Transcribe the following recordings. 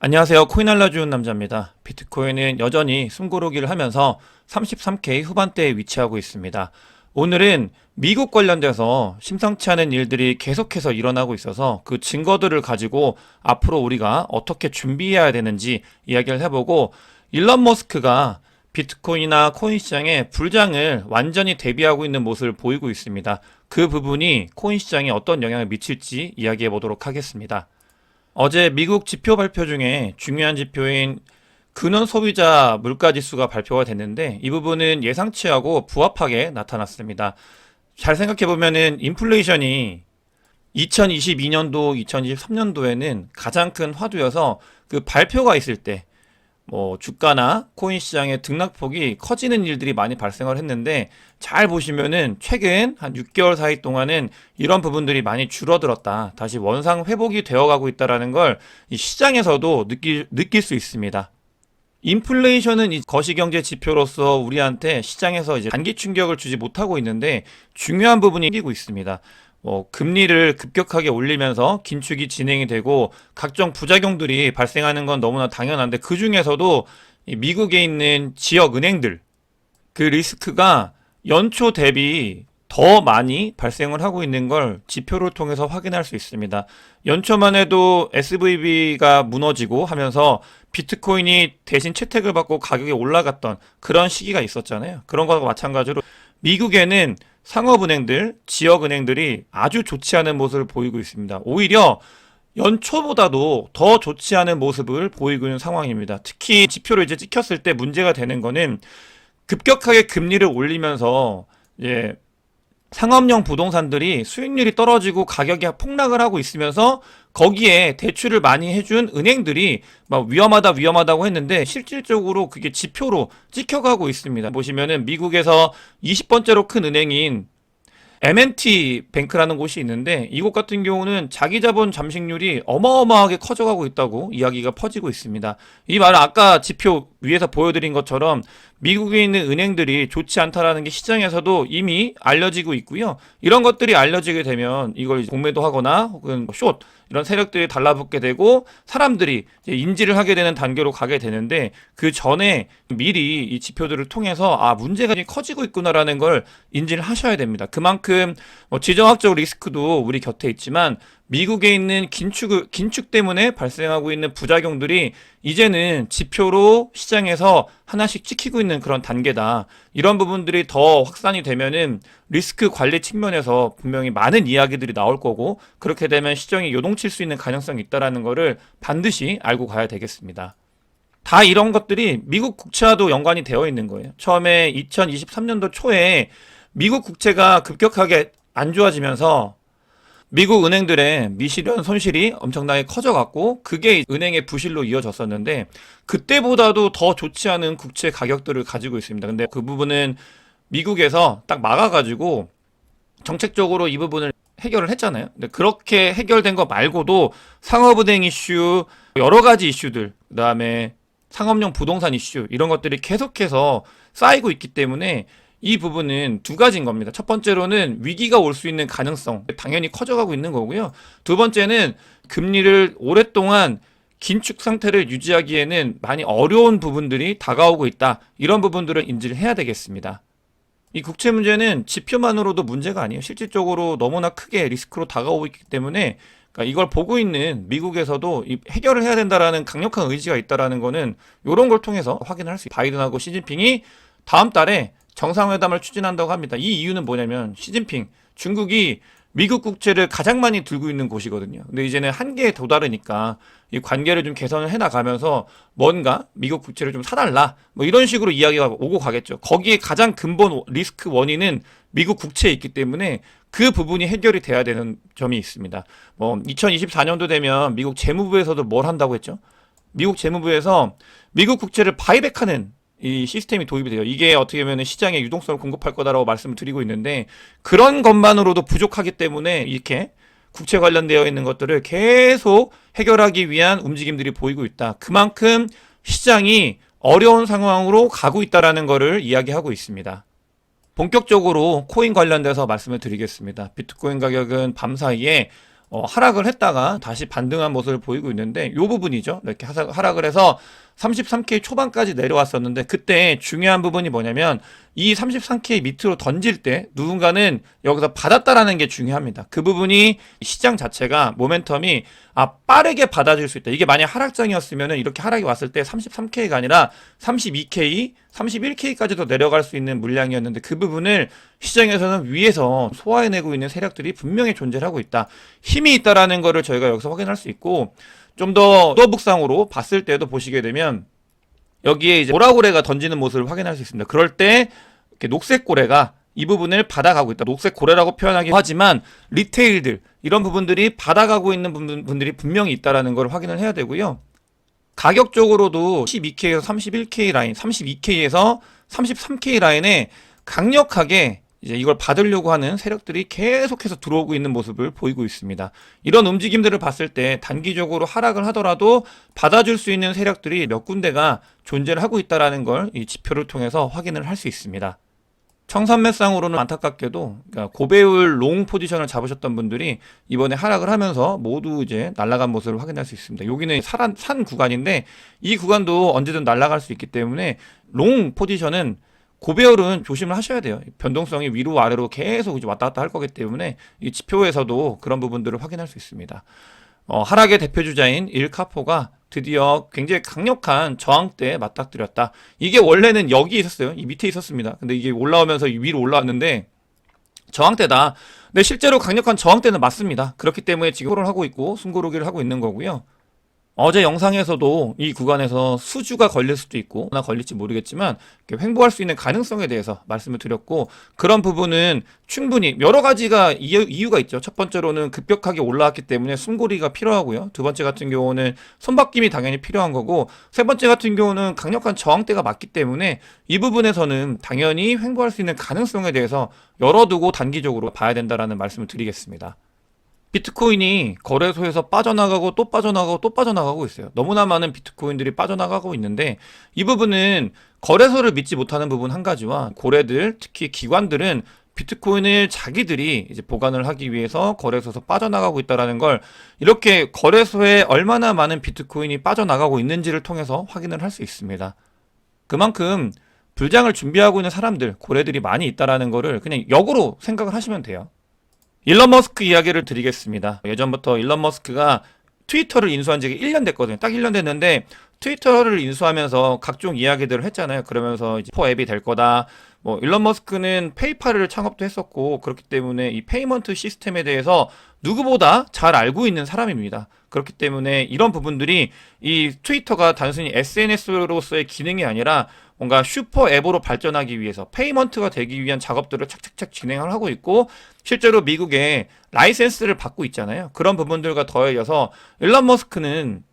안녕하세요. 코인 알려주는 남자입니다. 비트코인은 여전히 숨고르기를 하면서 33K 후반대에 위치하고 있습니다. 오늘은 미국 관련돼서 심상치 않은 일들이 계속해서 일어나고 있어서 그 증거들을 가지고 앞으로 우리가 어떻게 준비해야 되는지 이야기를 해보고, 일론 머스크가 비트코인이나 코인 시장에 불장을 완전히 대비하고 있는 모습을 보이고 있습니다. 그 부분이 코인 시장에 어떤 영향을 미칠지 이야기해 보도록 하겠습니다. 어제 미국 지표 발표 중에 중요한 지표인 근원 소비자 물가 지수가 발표가 됐는데, 이 부분은 예상치하고 부합하게 나타났습니다. 잘 생각해 보면은 인플레이션이 2022년도, 2023년도에는 가장 큰 화두여서 그 발표가 있을 때 주가나 코인 시장의 등락폭이 커지는 일들이 많이 발생을 했는데, 잘 보시면은 최근 한 6개월 사이 동안은 이런 부분들이 많이 줄어들었다, 다시 원상 회복이 되어가고 있다라는 걸 이 시장에서도 느낄 수 있습니다. 인플레이션은 이 거시경제 지표로서 우리한테 시장에서 이제 단기 충격을 주지 못하고 있는데, 중요한 부분이 생기고 있습니다. 금리를 급격하게 올리면서 긴축이 진행이 되고 각종 부작용들이 발생하는 건 너무나 당연한데, 그 중에서도 미국에 있는 지역 은행들, 그 리스크가 연초 대비 더 많이 발생을 하고 있는 걸 지표를 통해서 확인할 수 있습니다. 연초만 해도 SVB가 무너지고 하면서 비트코인이 대신 채택을 받고 가격이 올라갔던 그런 시기가 있었잖아요. 그런 것과 마찬가지로 미국에는 상업은행들, 지역은행들이 아주 좋지 않은 모습을 보이고 있습니다. 오히려 연초보다도 더 좋지 않은 모습을 보이고 있는 상황입니다. 특히 지표로 이제 찍혔을 때 문제가 되는 거는, 급격하게 금리를 올리면서 이제 상업용 부동산들이 수익률이 떨어지고 가격이 폭락을 하고 있으면서 거기에 대출을 많이 해준 은행들이 막 위험하다고 했는데, 실질적으로 그게 지표로 찍혀가고 있습니다. 보시면은 미국에서 20번째로 큰 은행인 M&T 뱅크라는 곳이 있는데, 이곳 같은 경우는 자기 자본 잠식률이 어마어마하게 커져가고 있다고 이야기가 퍼지고 있습니다. 이 말은 아까 지표 위에서 보여드린 것처럼 미국에 있는 은행들이 좋지 않다라는 게 시장에서도 이미 알려지고 있고요. 이런 것들이 알려지게 되면 이걸 공매도 하거나 혹은 숏, 이런 세력들이 달라붙게 되고 사람들이 이제 인지를 하게 되는 단계로 가게 되는데, 그 전에 미리 이 지표들을 통해서 문제가 커지고 있구나라는 걸 인지를 하셔야 됩니다. 그만큼 지정학적 리스크도 우리 곁에 있지만, 미국에 있는 긴축 때문에 발생하고 있는 부작용들이 이제는 지표로 시장에서 하나씩 찍히고 있는 그런 단계다. 이런 부분들이 더 확산이 되면은 리스크 관리 측면에서 분명히 많은 이야기들이 나올 거고, 그렇게 되면 시장이 요동칠 수 있는 가능성이 있다라는 거를 반드시 알고 가야 되겠습니다. 다 이런 것들이 미국 국채와도 연관이 되어 있는 거예요. 처음에 2023년도 초에 미국 국채가 급격하게 안 좋아지면서 미국 은행들의 미실현 손실이 엄청나게 커져갔고, 그게 은행의 부실로 이어졌었는데, 그때보다도 더 좋지 않은 국채 가격들을 가지고 있습니다. 근데 그 부분은 미국에서 딱 막아가지고 정책적으로 이 부분을 해결을 했잖아요. 근데 그렇게 해결된 거 말고도 상업은행 이슈, 여러 가지 이슈들, 그 다음에 상업용 부동산 이슈, 이런 것들이 계속해서 쌓이고 있기 때문에 이 부분은 두 가지인 겁니다. 첫 번째로는 위기가 올 수 있는 가능성 당연히 커져가고 있는 거고요. 두 번째는 금리를 오랫동안 긴축 상태를 유지하기에는 많이 어려운 부분들이 다가오고 있다. 이런 부분들을 인지를 해야 되겠습니다. 이 국채 문제는 지표만으로도 문제가 아니에요. 실질적으로 너무나 크게 리스크로 다가오고 있기 때문에, 그러니까 이걸 보고 있는 미국에서도 해결을 해야 된다라는 강력한 의지가 있다라는 거는 이런 걸 통해서 확인할 수 있어요. 바이든하고 시진핑이 다음 달에 정상회담을 추진한다고 합니다. 이 이유는 뭐냐면, 시진핑, 중국이 미국 국채를 가장 많이 들고 있는 곳이거든요. 근데 이제는 한계에 도달하니까 이 관계를 좀 개선을 해나가면서 뭔가 미국 국채를 좀 사달라, 이런 식으로 이야기가 오고 가겠죠. 거기에 가장 근본 리스크 원인은 미국 국채에 있기 때문에 그 부분이 해결이 돼야 되는 점이 있습니다. 2024년도 되면 미국 재무부에서도 뭘 한다고 했죠? 미국 재무부에서 미국 국채를 바이백하는 이 시스템이 도입이 돼요. 이게 어떻게 보면 시장에 유동성을 공급할 거다라고 말씀을 드리고 있는데, 그런 것만으로도 부족하기 때문에 이렇게 국채 관련되어 있는 것들을 계속 해결하기 위한 움직임들이 보이고 있다. 그만큼 시장이 어려운 상황으로 가고 있다라는 것을 이야기하고 있습니다. 본격적으로 코인 관련돼서 말씀을 드리겠습니다. 비트코인 가격은 밤사이에 하락을 했다가 다시 반등한 모습을 보이고 있는데 이 부분이죠. 이렇게 하락을 해서 33K 초반까지 내려왔었는데 그때 중요한 부분이 뭐냐면 이 33K 밑으로 던질 때 누군가는 여기서 받았다라는 게 중요합니다. 그 부분이 시장 자체가 모멘텀이 빠르게 받아줄 수 있다. 이게 만약 하락장이었으면 이렇게 하락이 왔을 때 33K가 아니라 32K, 31K까지도 내려갈 수 있는 물량이었는데 그 부분을 시장에서는 위에서 소화해내고 있는 세력들이 분명히 존재하고 있다. 힘이 있다라는 거를 저희가 여기서 확인할 수 있고 좀 더 도어북상으로 봤을 때도 보시게 되면 여기에 이제 보라고래가 던지는 모습을 확인할 수 있습니다. 그럴 때 이렇게 녹색 고래가 이 부분을 받아가고 있다. 녹색 고래라고 표현하긴 하지만 리테일들 이런 부분들이 받아가고 있는 분들이 분명히 있다라는 걸 확인을 해야 되고요. 가격적으로도 12K에서 31K 라인, 32K에서 33K 라인에 강력하게 이제 이걸 받으려고 하는 세력들이 계속해서 들어오고 있는 모습을 보이고 있습니다. 이런 움직임들을 봤을 때 단기적으로 하락을 하더라도 받아줄 수 있는 세력들이 몇 군데가 존재를 하고 있다는 걸 이 지표를 통해서 확인을 할 수 있습니다. 청산매상으로는 안타깝게도 그러니까 고배율 롱 포지션을 잡으셨던 분들이 이번에 하락을 하면서 모두 이제 날아간 모습을 확인할 수 있습니다. 여기는 산 구간인데 이 구간도 언제든 날아갈 수 있기 때문에 롱 포지션은 고배율은 조심을 하셔야 돼요. 변동성이 위로 아래로 계속 이제 왔다 갔다 할 거기 때문에 이 지표에서도 그런 부분들을 확인할 수 있습니다. 하락의 대표주자인 일카포가 드디어 굉장히 강력한 저항대에 맞닥뜨렸다. 이게 원래는 여기 있었어요. 이 밑에 있었습니다. 근데 이게 올라오면서 위로 올라왔는데 저항대다. 근데 실제로 강력한 저항대는 맞습니다. 그렇기 때문에 지금 호를 하고 있고 숨고르기를 하고 있는 거고요. 어제 영상에서도 이 구간에서 수주가 걸릴 수도 있고 나 걸릴지 모르겠지만 횡보할 수 있는 가능성에 대해서 말씀을 드렸고 그런 부분은 충분히 여러 가지가 이유가 있죠. 첫 번째로는 급격하게 올라왔기 때문에 숨고리가 필요하고요. 두 번째 같은 경우는 손바뀜이 당연히 필요한 거고 세 번째 같은 경우는 강력한 저항대가 맞기 때문에 이 부분에서는 당연히 횡보할 수 있는 가능성에 대해서 열어두고 단기적으로 봐야 된다라는 말씀을 드리겠습니다. 비트코인이 거래소에서 빠져나가고 또 빠져나가고 또 빠져나가고 있어요. 너무나 많은 비트코인들이 빠져나가고 있는데 이 부분은 거래소를 믿지 못하는 부분 한 가지와 고래들 특히 기관들은 비트코인을 자기들이 이제 보관을 하기 위해서 거래소에서 빠져나가고 있다는 걸 이렇게 거래소에 얼마나 많은 비트코인이 빠져나가고 있는지를 통해서 확인을 할 수 있습니다. 그만큼 불장을 준비하고 있는 사람들, 고래들이 많이 있다는 거를 그냥 역으로 생각을 하시면 돼요. 일론 머스크 이야기를 드리겠습니다. 예전부터 일론 머스크가 트위터를 인수한 지가 1년 됐거든요. 딱 1년 됐는데 트위터를 인수하면서 각종 이야기들을 했잖아요. 그러면서 이제 포 앱이 될 거다. 일론 머스크는 페이팔을 창업도 했었고 그렇기 때문에 이 페이먼트 시스템에 대해서 누구보다 잘 알고 있는 사람입니다. 그렇기 때문에 이런 부분들이 이 트위터가 단순히 SNS로서의 기능이 아니라 뭔가 슈퍼 앱으로 발전하기 위해서 페이먼트가 되기 위한 작업들을 착착착 진행을 하고 있고 실제로 미국에 라이센스를 받고 있잖아요. 그런 부분들과 더해져서 일론 머스크는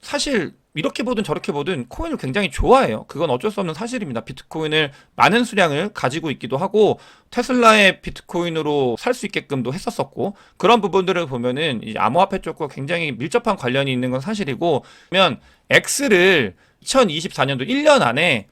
사실 이렇게 보든 저렇게 보든 코인을 굉장히 좋아해요. 그건 어쩔 수 없는 사실입니다. 비트코인을 많은 수량을 가지고 있기도 하고 테슬라의 비트코인으로 살 수 있게끔도 했었었고 그런 부분들을 보면은 이 암호화폐 쪽과 굉장히 밀접한 관련이 있는 건 사실이고 그러면 X를 2024년도 1년 안에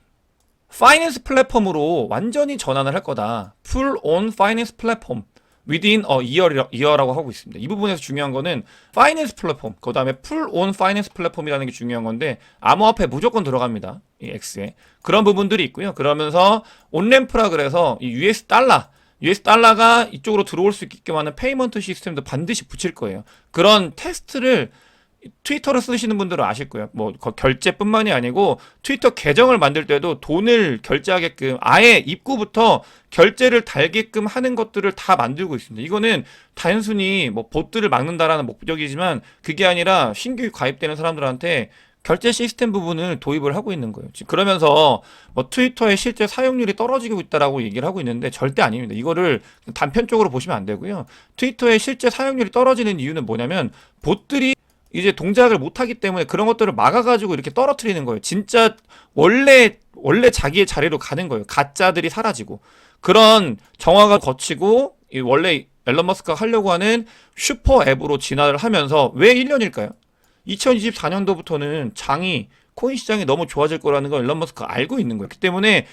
파이낸스 플랫폼으로 완전히 전환을 할 거다. Full on Finance Platform within a year라고 하고 있습니다. 이 부분에서 중요한 거는 파이낸스 플랫폼, 그 다음에 Full on Finance 플랫폼이라는 게 중요한 건데 암호화폐 무조건 들어갑니다. 이 X에. 그런 부분들이 있고요. 그러면서 온램프라 그래서 이 US 달러가 이쪽으로 들어올 수 있게끔 하는 페이먼트 시스템도 반드시 붙일 거예요. 그런 테스트를 트위터를 쓰시는 분들은 아실 거예요. 결제뿐만이 아니고 트위터 계정을 만들 때도 돈을 결제하게끔 아예 입구부터 결제를 달게끔 하는 것들을 다 만들고 있습니다. 이거는 단순히 봇들을 막는다라는 목적이지만 그게 아니라 신규 가입되는 사람들한테 결제 시스템 부분을 도입을 하고 있는 거예요. 지금 그러면서 트위터의 실제 사용률이 떨어지고 있다라고 얘기를 하고 있는데 절대 아닙니다. 이거를 단편적으로 보시면 안 되고요. 트위터의 실제 사용률이 떨어지는 이유는 뭐냐면 봇들이 이제 동작을 못하기 때문에 그런 것들을 막아가지고 이렇게 떨어뜨리는 거예요. 진짜 원래 자기의 자리로 가는 거예요. 가짜들이 사라지고 그런 정화가 거치고 원래 앨런 머스크가 하려고 하는 슈퍼 앱으로 진화를 하면서 왜 1년일까요? 2024년도부터는 코인 시장이 너무 좋아질 거라는 걸 앨런 머스크가 알고 있는 거예요. 그렇기 때문에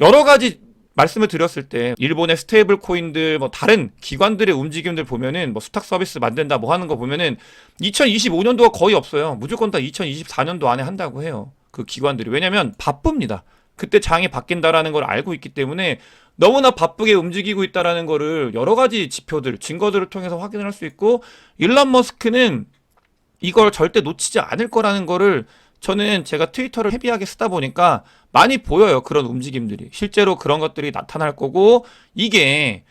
여러 가지 말씀을 드렸을 때 일본의 스테이블 코인들 뭐 다른 기관들의 움직임들 보면은 뭐 수탁 서비스 만든다 뭐 하는 거 보면은 2025년도가 거의 없어요. 무조건 다 2024년도 안에 한다고 해요. 그 기관들이. 왜냐면 바쁩니다. 그때 장이 바뀐다라는 걸 알고 있기 때문에 너무나 바쁘게 움직이고 있다라는 거를 여러 가지 지표들, 증거들을 통해서 확인을 할 수 있고, 일론 머스크는 이걸 절대 놓치지 않을 거라는 거를 저는 제가 트위터를 헤비하게 쓰다 보니까 많이 보여요. 그런 움직임들이. 실제로 그런 것들이 나타날 거고, 이게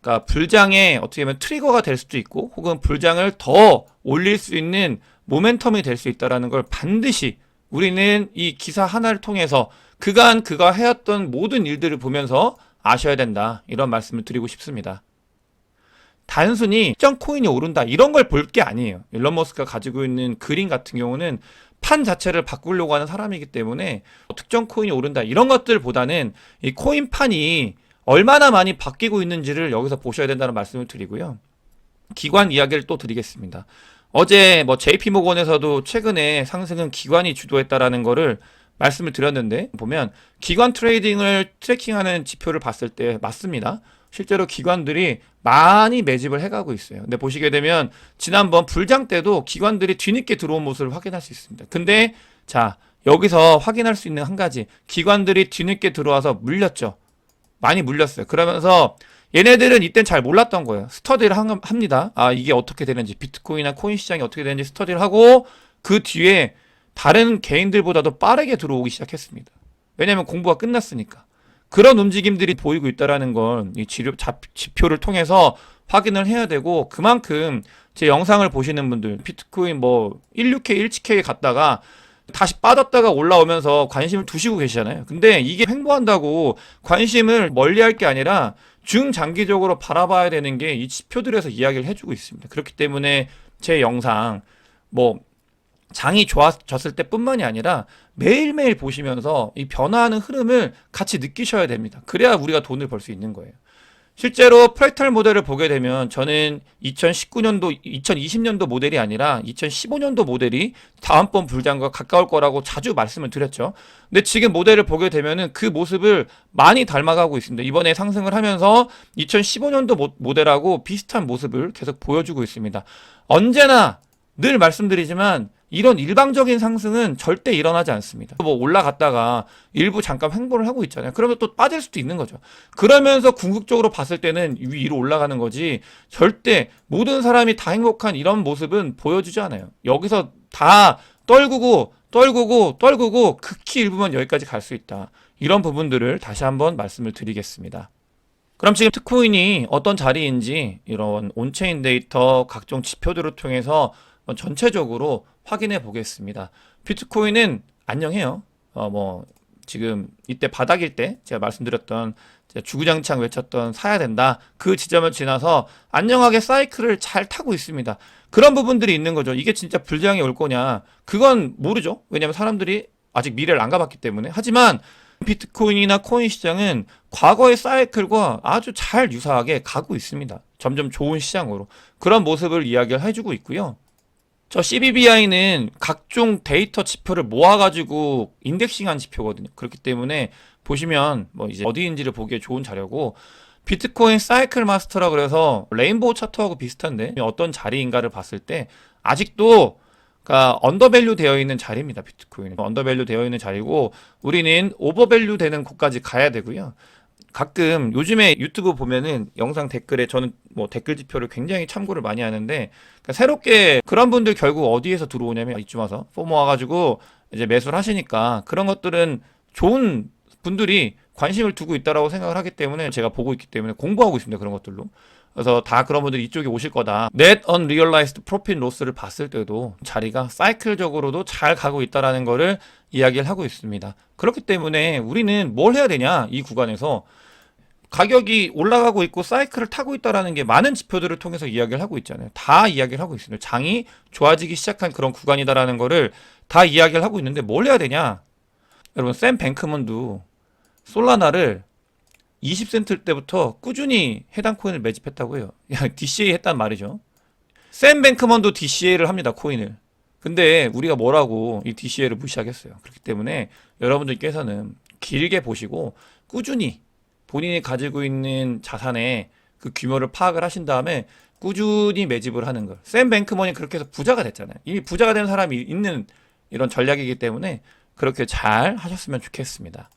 그러니까 불장의 어떻게 보면 트리거가 될 수도 있고, 혹은 불장을 더 올릴 수 있는 모멘텀이 될 수 있다라는 걸 반드시 우리는 이 기사 하나를 통해서 그간 그가 해왔던 모든 일들을 보면서 아셔야 된다. 이런 말씀을 드리고 싶습니다. 단순히 특정 코인이 오른다 이런 걸 볼 게 아니에요. 일론 머스크가 가지고 있는 그림 같은 경우는 판 자체를 바꾸려고 하는 사람이기 때문에 특정 코인이 오른다 이런 것들보다는 이 코인판이 얼마나 많이 바뀌고 있는지를 여기서 보셔야 된다는 말씀을 드리고요. 기관 이야기를 또 드리겠습니다. 어제 뭐 JP모건에서도 최근에 상승은 기관이 주도했다라는 거를 말씀을 드렸는데, 보면 기관 트레이딩을 트래킹하는 지표를 봤을 때 맞습니다. 실제로 기관들이 많이 매집을 해가고 있어요. 근데 보시게 되면 지난번 불장 때도 기관들이 뒤늦게 들어온 모습을 확인할 수 있습니다. 근데 자, 여기서 확인할 수 있는 한 가지, 기관들이 뒤늦게 들어와서 물렸죠. 많이 물렸어요. 그러면서 얘네들은 이땐 잘 몰랐던 거예요. 스터디를 합니다. 아, 이게 어떻게 되는지, 비트코인이나 코인 시장이 어떻게 되는지 스터디를 하고, 그 뒤에 다른 개인들보다도 빠르게 들어오기 시작했습니다. 왜냐하면 공부가 끝났으니까. 그런 움직임들이 보이고 있다는 걸 이 지표를 통해서 확인을 해야 되고, 그만큼 제 영상을 보시는 분들, 비트코인 뭐 16K, 17K 갔다가 다시 빠졌다가 올라오면서 관심을 두시고 계시잖아요. 근데 이게 횡보한다고 관심을 멀리할 게 아니라 중장기적으로 바라봐야 되는 게 이 지표들에서 이야기를 해주고 있습니다. 그렇기 때문에 제 영상 뭐 장이 좋아졌을 때뿐만이 아니라 매일매일 보시면서 이 변화하는 흐름을 같이 느끼셔야 됩니다. 그래야 우리가 돈을 벌 수 있는 거예요. 실제로 프랙탈 모델을 보게 되면 저는 2019년도, 2020년도 모델이 아니라 2015년도 모델이 다음번 불장과 가까울 거라고 자주 말씀을 드렸죠. 근데 지금 모델을 보게 되면은 그 모습을 많이 닮아가고 있습니다. 이번에 상승을 하면서 2015년도 모델하고 비슷한 모습을 계속 보여주고 있습니다. 언제나 늘 말씀드리지만 이런 일방적인 상승은 절대 일어나지 않습니다. 뭐 올라갔다가 일부 잠깐 횡보를 하고 있잖아요. 그러면 또 빠질 수도 있는 거죠. 그러면서 궁극적으로 봤을 때는 위로 올라가는 거지, 절대 모든 사람이 다 행복한 이런 모습은 보여주지 않아요. 여기서 다 떨구고 극히 일부만 여기까지 갈 수 있다. 이런 부분들을 다시 한번 말씀을 드리겠습니다. 그럼 지금 특코인이 어떤 자리인지 이런 온체인 데이터 각종 지표들을 통해서 전체적으로 확인해 보겠습니다. 비트코인은 안녕해요. 뭐 지금 이때 바닥일 때 제가 말씀드렸던, 제가 주구장창 외쳤던 사야 된다, 그 지점을 지나서 안녕하게 사이클을 잘 타고 있습니다. 그런 부분들이 있는 거죠. 이게 진짜 불장이 올 거냐, 그건 모르죠. 왜냐하면 사람들이 아직 미래를 안 가봤기 때문에. 하지만 비트코인이나 코인 시장은 과거의 사이클과 아주 잘 유사하게 가고 있습니다. 점점 좋은 시장으로. 그런 모습을 이야기를 해주고 있고요. 저 CBBI는 각종 데이터 지표를 모아가지고 인덱싱한 지표거든요. 그렇기 때문에 보시면 뭐 이제 어디인지를 보기에 좋은 자료고, 비트코인 사이클 마스터라 그래서 레인보우 차트하고 비슷한데 어떤 자리인가를 봤을 때 아직도 그러니까 언더밸류 되어 있는 자리입니다. 비트코인은 언더밸류 되어 있는 자리고, 우리는 오버밸류 되는 곳까지 가야 되고요. 가끔 요즘에 유튜브 보면은 영상 댓글에 저는 뭐 댓글 지표를 굉장히 참고를 많이 하는데, 그러니까 새롭게 그런 분들 결국 어디에서 들어오냐면 이쯤 와서 포모 와가지고 이제 매수를 하시니까, 그런 것들은 좋은 분들이 관심을 두고 있다라고 생각을 하기 때문에 제가 보고 있기 때문에 공부하고 있습니다. 그런 것들로. 그래서 다 그런 분들이 이쪽에 오실 거다. Net Unrealized Profit Loss를 봤을 때도 자리가 사이클적으로도 잘 가고 있다라는 거를 이야기를 하고 있습니다. 그렇기 때문에 우리는 뭘 해야 되냐, 이 구간에서 가격이 올라가고 있고 사이클을 타고 있다라는 게 많은 지표들을 통해서 이야기를 하고 있잖아요. 다 이야기를 하고 있습니다. 장이 좋아지기 시작한 그런 구간이다라는 거를 다 이야기를 하고 있는데 뭘 해야 되냐? 여러분, 샘 뱅크먼도 솔라나를 20센트 때부터 꾸준히 해당 코인을 매집했다고 해요. DCA 했단 말이죠. 샘 뱅크먼도 DCA를 합니다, 코인을. 근데 우리가 뭐라고 이 DCA를 무시하겠어요. 그렇기 때문에 여러분들께서는 길게 보시고 꾸준히 본인이 가지고 있는 자산의 그 규모를 파악을 하신 다음에 꾸준히 매집을 하는 걸. 샘 뱅크먼이 그렇게 해서 부자가 됐잖아요. 이미 부자가 된 사람이 있는 이런 전략이기 때문에 그렇게 잘 하셨으면 좋겠습니다.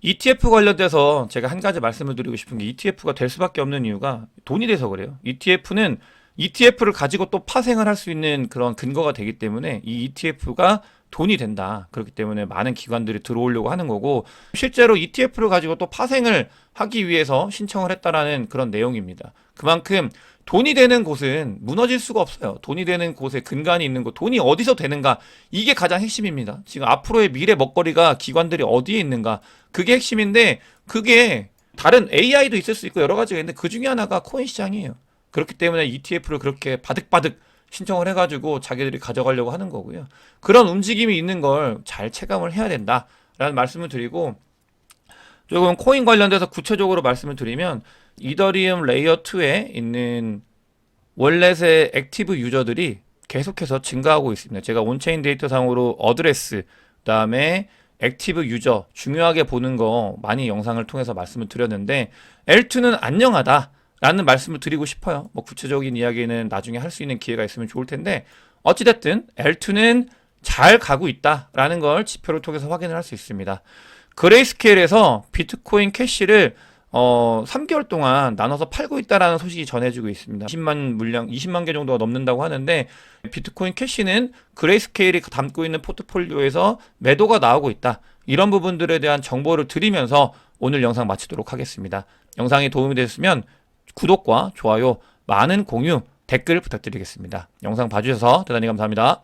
ETF 관련돼서 제가 한 가지 말씀을 드리고 싶은 게 ETF가 될 수밖에 없는 이유가 돈이 돼서 그래요. ETF는 ETF를 가지고 또 파생을 할 수 있는 그런 근거가 되기 때문에 이 ETF가 돈이 된다. 그렇기 때문에 많은 기관들이 들어오려고 하는 거고, 실제로 ETF를 가지고 또 파생을 하기 위해서 신청을 했다라는 그런 내용입니다. 그만큼 돈이 되는 곳은 무너질 수가 없어요. 돈이 되는 곳에 근간이 있는 곳, 돈이 어디서 되는가, 이게 가장 핵심입니다. 지금 앞으로의 미래 먹거리가 기관들이 어디에 있는가, 그게 핵심인데, 그게 다른 AI도 있을 수 있고 여러 가지가 있는데 그 중에 하나가 코인 시장이에요. 그렇기 때문에 ETF를 그렇게 바득바득 신청을 해가지고 자기들이 가져가려고 하는 거고요. 그런 움직임이 있는 걸 잘 체감을 해야 된다라는 말씀을 드리고, 조금 코인 관련돼서 구체적으로 말씀을 드리면, 이더리움 레이어 2에 있는 월렛의 액티브 유저들이 계속해서 증가하고 있습니다. 제가 온체인 데이터 상으로 어드레스, 그다음에 액티브 유저 중요하게 보는 거 많이 영상을 통해서 말씀을 드렸는데, L2는 안녕하다 라는 말씀을 드리고 싶어요. 뭐 구체적인 이야기는 나중에 할 수 있는 기회가 있으면 좋을 텐데, 어찌됐든 L2는 잘 가고 있다라는 걸 지표를 통해서 확인을 할 수 있습니다. 그레이스케일에서 비트코인 캐시를 3개월 동안 나눠서 팔고 있다라는 소식이 전해지고 있습니다. 20만 개 정도가 넘는다고 하는데, 비트코인 캐시는 그레이스케일이 담고 있는 포트폴리오에서 매도가 나오고 있다. 이런 부분들에 대한 정보를 드리면서 오늘 영상 마치도록 하겠습니다. 영상이 도움이 됐으면 구독과 좋아요, 많은 공유, 댓글 부탁드리겠습니다. 영상 봐주셔서 대단히 감사합니다.